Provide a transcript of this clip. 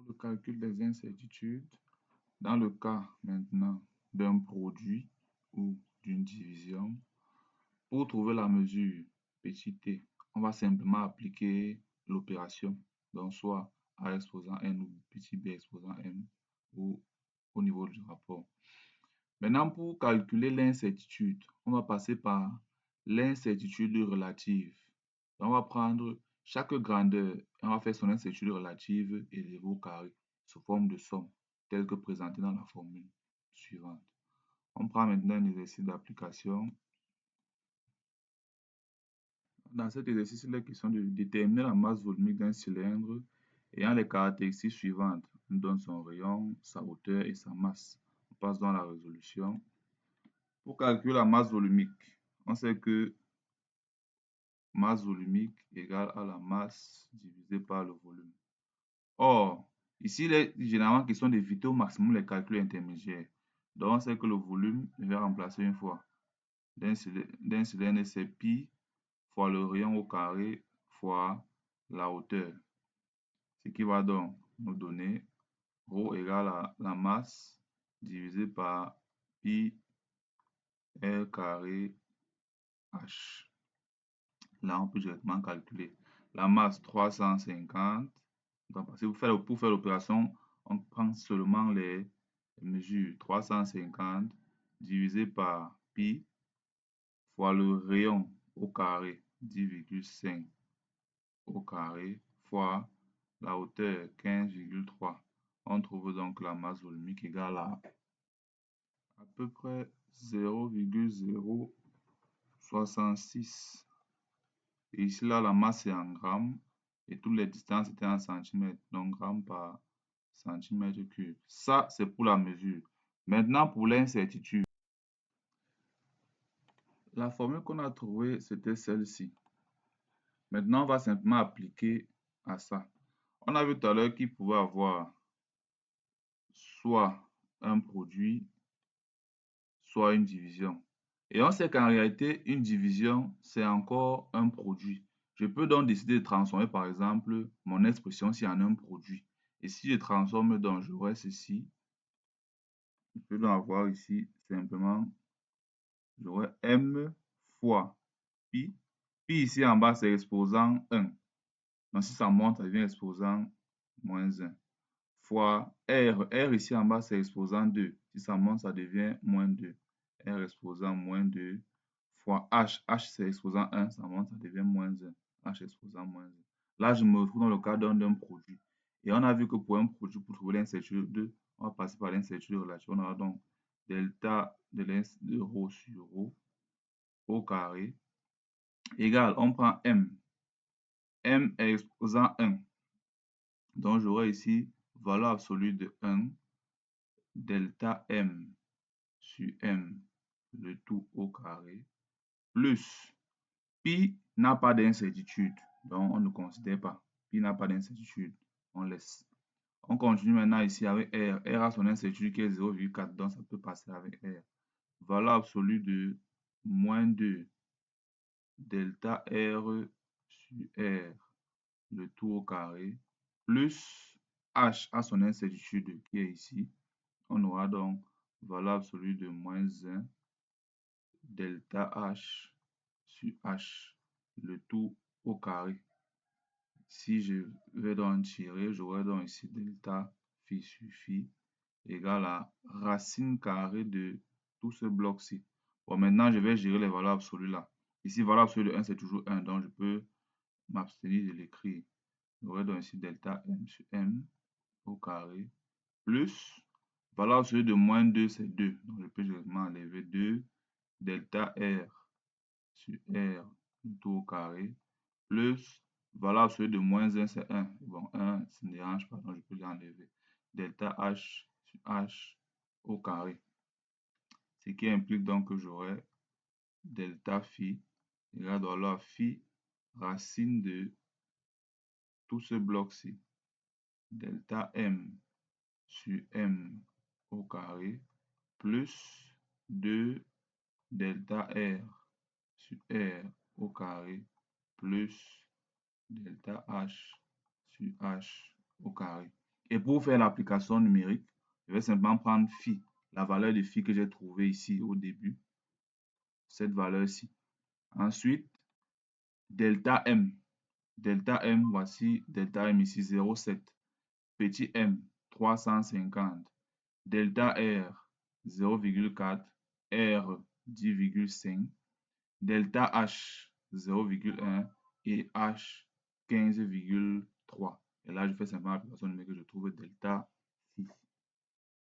le calcul des incertitudes, dans le cas maintenant d'un produit ou d'une division, pour trouver la mesure petit t, on va simplement appliquer l'opération, donc soit A exposant n ou petit b exposant m, ou au niveau du rapport. Maintenant, pour calculer l'incertitude, on va passer par l'incertitude relative. On va prendre chaque grandeur et on va faire son incertitude relative élevée au carré sous forme de somme, telle que présentée dans la formule suivante. On prend maintenant un exercice d'application. Dans cet exercice, il est question de déterminer la masse volumique d'un cylindre ayant les caractéristiques suivantes. On donne son rayon, sa hauteur et sa masse. On passe dans la résolution. Pour calculer la masse volumique, on sait que masse volumique égale à la masse divisée par le volume. Or, ici, il est généralement question d'éviter au maximum les calculs intermédiaires. Donc, on sait que le volume, je vais remplacer une fois. D'un cylindre, c'est pi fois le rayon au carré fois la hauteur. Ce qui va donc nous donner ρ égale à la masse divisée par pi r carré h. Là, on peut directement calculer la masse 350. Donc, parce que pour faire l'opération, on prend seulement les mesures 350 divisé par pi fois le rayon au carré 10,5 au carré fois la hauteur 15,3. On trouve donc la masse volumique égale à peu près 0,066. Et ici, là, la masse est en grammes et toutes les distances étaient en centimètres, donc grammes par centimètre cube. Ça, c'est pour la mesure. Maintenant, pour l'incertitude. La formule qu'on a trouvée, c'était celle-ci. Maintenant, on va simplement appliquer à ça. On a vu tout à l'heure qu'il pouvait avoir soit un produit, soit une division. Et on sait qu'en réalité, une division, c'est encore un produit. Je peux donc décider de transformer, par exemple, mon expression si en un produit. Et si je transforme, donc j'aurai ceci. Je peux donc avoir ici simplement, j'aurai m fois pi. Pi ici en bas, c'est exposant 1. Donc si ça monte, ça devient exposant moins 1. Fois r. R ici en bas, c'est exposant 2. Si ça monte, ça devient moins 2. R exposant moins 2 fois H. H, c'est exposant 1. Ça monte, ça devient moins 1. H exposant moins 1. Là, je me retrouve dans le cas d'un produit. Et on a vu que pour un produit, pour trouver l'incertitude, on va passer par l'incertitude relative. On aura donc delta de ρ sur ρ au carré égale, on prend M. M est exposant 1. Donc, j'aurai ici valeur absolue de 1 delta M sur M, le tout au carré, plus pi n'a pas d'incertitude, donc on ne considère pas. Pi n'a pas d'incertitude, on laisse. On continue maintenant ici avec R. R a son incertitude qui est 0,4, donc ça peut passer avec R. Valeur absolue de moins 2 delta R sur R, le tout au carré, plus H a son incertitude qui est ici. On aura donc valeur absolue de moins 1 delta H sur H, le tout au carré. Si je vais donc tirer, j'aurai donc ici delta phi sur phi égale à racine carrée de tout ce bloc-ci. Bon, maintenant, je vais gérer les valeurs absolues là. Ici, valeur absolue de 1, c'est toujours 1, donc je peux m'abstenir de l'écrire. J'aurai donc ici delta M sur M au carré, plus valeur absolue de moins 2, c'est 2. Donc, je peux directement enlever 2 delta R sur R tout au carré, plus valeur absolue de moins 1, c'est 1. Bon, 1, ça ne dérange pas, donc je peux l'enlever. Delta H sur H au carré. Ce qui implique donc que j'aurai delta phi égale alors phi racine de tout ce bloc-ci. Delta M sur M au carré plus 2 delta R sur R au carré plus delta H sur H au carré. Et pour faire l'application numérique, je vais simplement prendre phi, la valeur de phi que j'ai trouvée ici au début, cette valeur-ci. Ensuite, delta M. Delta M, voici delta M ici 0,7. Petit m, 350. Delta R, 0,4. R, 10,5. Delta H, 0,1. Et H, 15,3. Et là, je fais simplement l'application numérique que je trouve delta